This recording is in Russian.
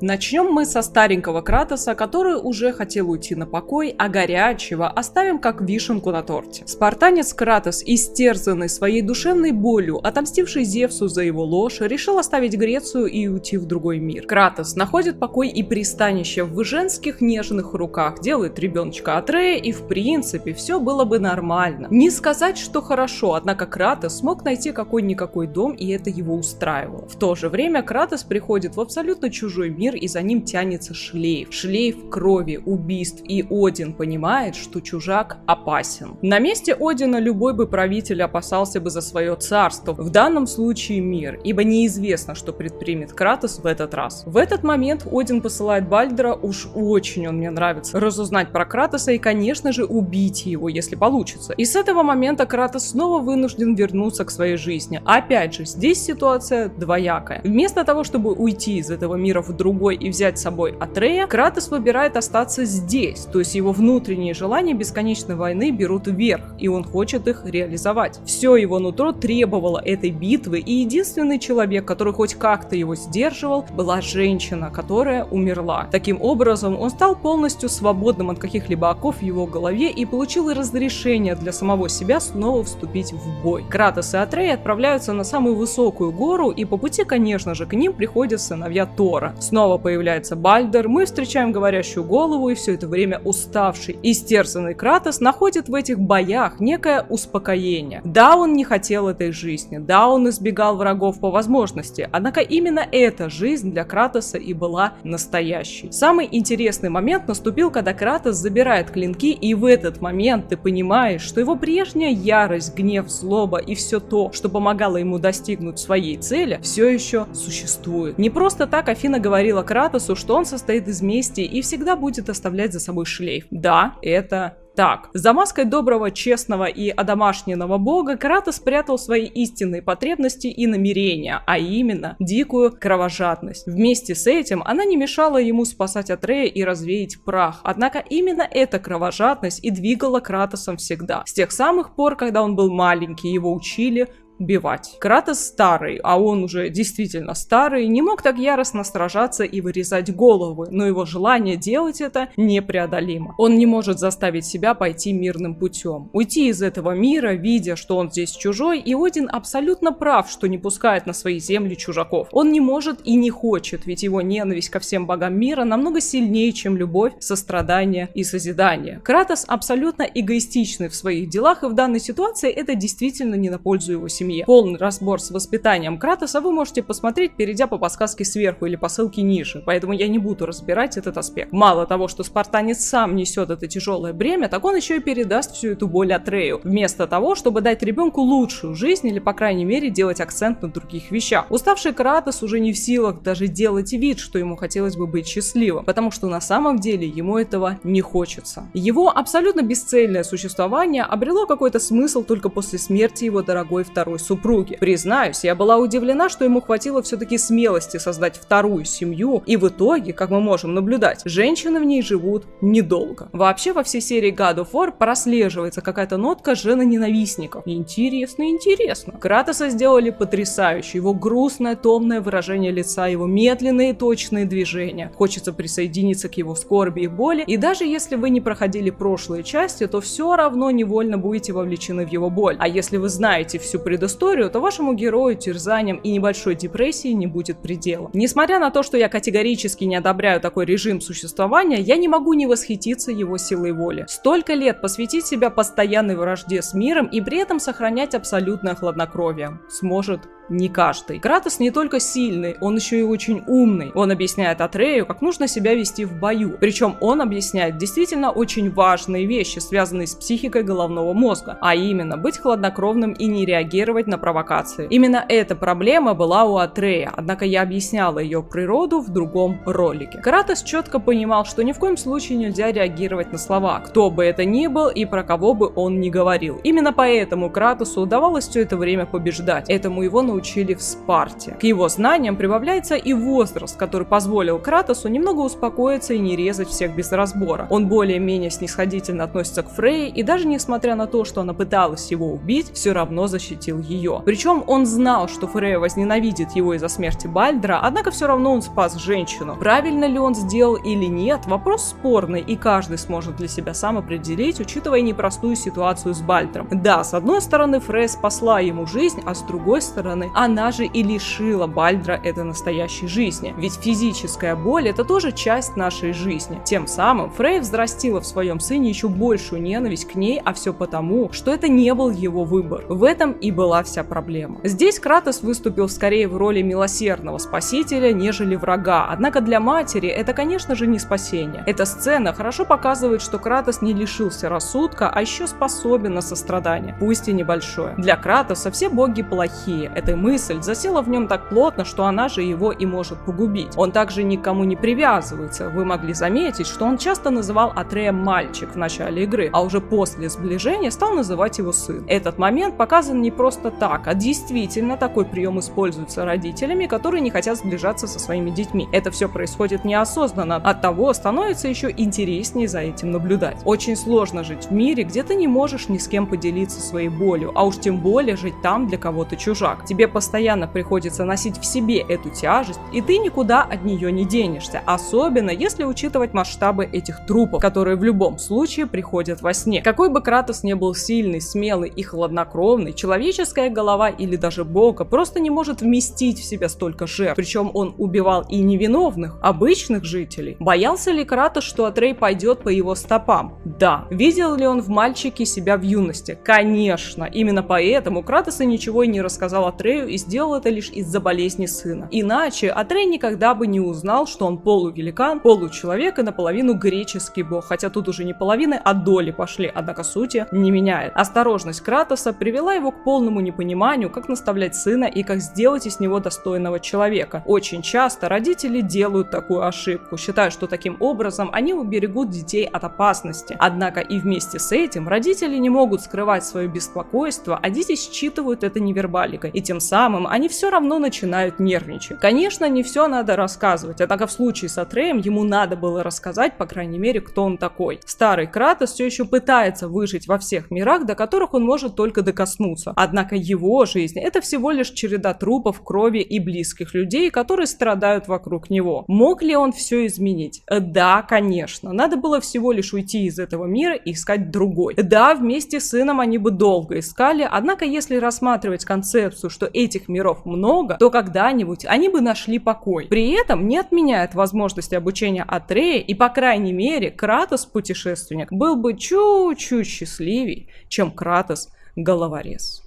Начнем мы со старенького Кратоса, который уже хотел уйти на покой, а горячего оставим как вишенку на торте. Спартанец Кратос, истерзанный своей душевной болью, отомстивший Зевсу за его ложь, решил оставить Грецию и уйти в другой мир. Кратос находит покой и пристанище в женских нежных руках, делает ребеночка Атрея, и в принципе все было бы нормально. Не сказать, что хорошо, однако Кратос смог найти какой-никакой дом, и это его устраивало. В то же время Кратос приходит в абсолютно чужой мир, и за ним тянется шлейф. Шлейф крови, убийств, и Один понимает, что чужак опасен. На месте Одина любой бы правитель опасался бы за свое царство, в данном случае мир, ибо неизвестно, что предпримет Кратос в этот раз. В этот момент Один посылает Бальдера, уж очень он мне нравится, разузнать про Кратоса и, конечно же, убить его, если получится. И с этого момента Кратос снова вынужден вернуться к своей жизни. Опять же, здесь ситуация двоякая. Вместо того, чтобы уйти из этого мира в другой и взять с собой Атрея, Кратос выбирает остаться здесь, то есть его внутренние желания бесконечной войны берут вверх, и он хочет их реализовать. Все его нутро требовало этой битвы, и единственный человек, который хоть как-то его сдерживал, была женщина, которая умерла. Таким образом, он стал полностью свободным от каких-либо оков в его голове и получил разрешение для самого себя снова вступить в бой. Кратос и Атрей отправляются на самую высокую гору, и по пути, конечно же, к ним приходят сыновья Тора. Снова появляется Бальдер, мы встречаем говорящую голову, и все это время уставший, истерзанный Кратос находит в этих боях некое успокоение. Да, он не хотел этой жизни, да, он избегал врагов по возможности, однако именно эта жизнь для Кратоса и была настоящей. Самый интересный момент наступил, когда Кратос забирает клинки, и в этот момент ты понимаешь, что его прежняя ярость, гнев, злоба и все то, что помогало ему достигнуть своей цели, все еще существует. Не просто так Афина говорила Кратосу, что он состоит из мести и всегда будет оставлять за собой шлейф. Да, это так. За маской доброго, честного и одомашненного бога Кратос спрятал свои истинные потребности и намерения, а именно дикую кровожадность. Вместе с этим она не мешала ему спасать Атрея и развеять прах. Однако именно эта кровожадность и двигала Кратосом всегда. С тех самых пор, когда он был маленький, его учили убивать. Кратос старый, а он уже действительно старый, не мог так яростно сражаться и вырезать головы, но его желание делать это непреодолимо. Он не может заставить себя пойти мирным путем. Уйти из этого мира, видя, что он здесь чужой, и Один абсолютно прав, что не пускает на свои земли чужаков. Он не может и не хочет, ведь его ненависть ко всем богам мира намного сильнее, чем любовь, сострадание и созидание. Кратос абсолютно эгоистичный в своих делах, и в данной ситуации это действительно не на пользу его семьи. Полный разбор с воспитанием Кратоса вы можете посмотреть, перейдя по подсказке сверху или по ссылке ниже, поэтому я не буду разбирать этот аспект. Мало того, что спартанец сам несет это тяжелое бремя, так он еще и передаст всю эту боль Атрею, вместо того, чтобы дать ребенку лучшую жизнь или, по крайней мере, делать акцент на других вещах. Уставший Кратос уже не в силах даже делать вид, что ему хотелось бы быть счастливым, потому что на самом деле ему этого не хочется. Его абсолютно бесцельное существование обрело какой-то смысл только после смерти его дорогой второй супруги. Признаюсь, я была удивлена, что ему хватило все-таки смелости создать вторую семью, и в итоге, как мы можем наблюдать, женщины в ней живут недолго. Вообще, во всей серии God of War прослеживается какая-то нотка женоненавистников. Интересно. Кратоса сделали потрясающе. Его грустное, томное выражение лица, его медленные, точные движения. Хочется присоединиться к его скорби и боли, и даже если вы не проходили прошлые части, то все равно невольно будете вовлечены в его боль. А если вы знаете всю предысторию, то вашему герою терзанием и небольшой депрессии не будет предела. Несмотря на то, что я категорически не одобряю такой режим существования, я не могу не восхититься его силой воли. Столько лет посвятить себя постоянной вражде с миром и при этом сохранять абсолютное хладнокровие сможет не каждый. Кратос не только сильный, он еще и очень умный. Он объясняет Атрею, как нужно себя вести в бою. Причем он объясняет действительно очень важные вещи, связанные с психикой головного мозга, а именно быть хладнокровным и не реагировать на провокации. Именно эта проблема была у Атрея, однако я объясняла ее природу в другом ролике. Кратос четко понимал, что ни в коем случае нельзя реагировать на слова, кто бы это ни был и про кого бы он ни говорил. Именно поэтому Кратосу удавалось все это время побеждать. Этому его научил научили в Спарте. К его знаниям прибавляется и возраст, который позволил Кратосу немного успокоиться и не резать всех без разбора. Он более-менее снисходительно относится к Фрейе и даже несмотря на то, что она пыталась его убить, все равно защитил ее. Причем он знал, что Фрейя возненавидит его из-за смерти Бальдра, однако все равно он спас женщину. Правильно ли он сделал или нет, вопрос спорный, и каждый сможет для себя сам определить, учитывая непростую ситуацию с Бальдром. Да, с одной стороны, Фрейя спасла ему жизнь, а с другой стороны, она же и лишила Бальдра этой настоящей жизни. Ведь физическая боль — это тоже часть нашей жизни. Тем самым Фрейя взрастила в своем сыне еще большую ненависть к ней, а все потому, что это не был его выбор. В этом и была вся проблема. Здесь Кратос выступил скорее в роли милосердного спасителя, нежели врага. Однако для матери это, конечно же, не спасение. Эта сцена хорошо показывает, что Кратос не лишился рассудка, а еще способен на сострадание, пусть и небольшое. Для Кратоса все боги плохие. Эта мысль засела в нем так плотно, что она же его и может погубить. Он также никому не привязывается. Вы могли заметить, что он часто называл Атрея мальчик в начале игры, а уже после сближения стал называть его сын. Этот момент показан не просто так, а действительно такой прием используется родителями, которые не хотят сближаться со своими детьми. Это все происходит неосознанно, оттого становится еще интереснее за этим наблюдать. Очень сложно жить в мире, где ты не можешь ни с кем поделиться своей болью, а уж тем более жить там, для кого ты чужак. Тебе постоянно приходится носить в себе эту тяжесть, и ты никуда от нее не денешься, особенно если учитывать масштабы этих трупов, которые в любом случае приходят во сне. Какой бы Кратос не был сильный, смелый и хладнокровный, человеческая голова или даже бога просто не может вместить в себя столько жертв. Причем он убивал и невиновных, обычных жителей. Боялся ли Кратос, что Атрей пойдет по его стопам? Да. Видел ли он в мальчике себя в юности? Конечно. Именно поэтому Кратос и ничего и не рассказал Атрею и сделал это лишь из-за болезни сына. Иначе Атрей никогда бы не узнал, что он полувеликан, получеловек и наполовину греческий бог. Хотя тут уже не половины, а доли пошли, однако сути не меняет. Осторожность Кратоса привела его к полному непониманию, как наставлять сына и как сделать из него достойного человека. Очень часто родители делают такую ошибку, считая, что таким образом они уберегут детей от опасности. Однако и вместе с этим родители не могут скрывать свое беспокойство, а дети считывают это невербаликой, и тем самым они все равно начинают нервничать. Конечно, не все надо рассказывать, однако в случае с Атреем ему надо было рассказать, по крайней мере, кто он такой. Старый Кратос все еще пытается выжить во всех мирах, до которых он может только докоснуться. Однако его жизнь — это всего лишь череда трупов, крови и близких людей, которые страдают вокруг него. Мог ли он все изменить? Да, конечно. Надо было всего лишь уйти из этого мира и искать другой. Да, вместе с сыном они бы долго искали, однако если рассматривать концепцию, что этих миров много, то когда-нибудь они бы нашли покой. При этом не отменяет возможности обучения Атрея, и по крайней мере Кратос-путешественник был бы чуть-чуть счастливее, чем Кратос-головорез.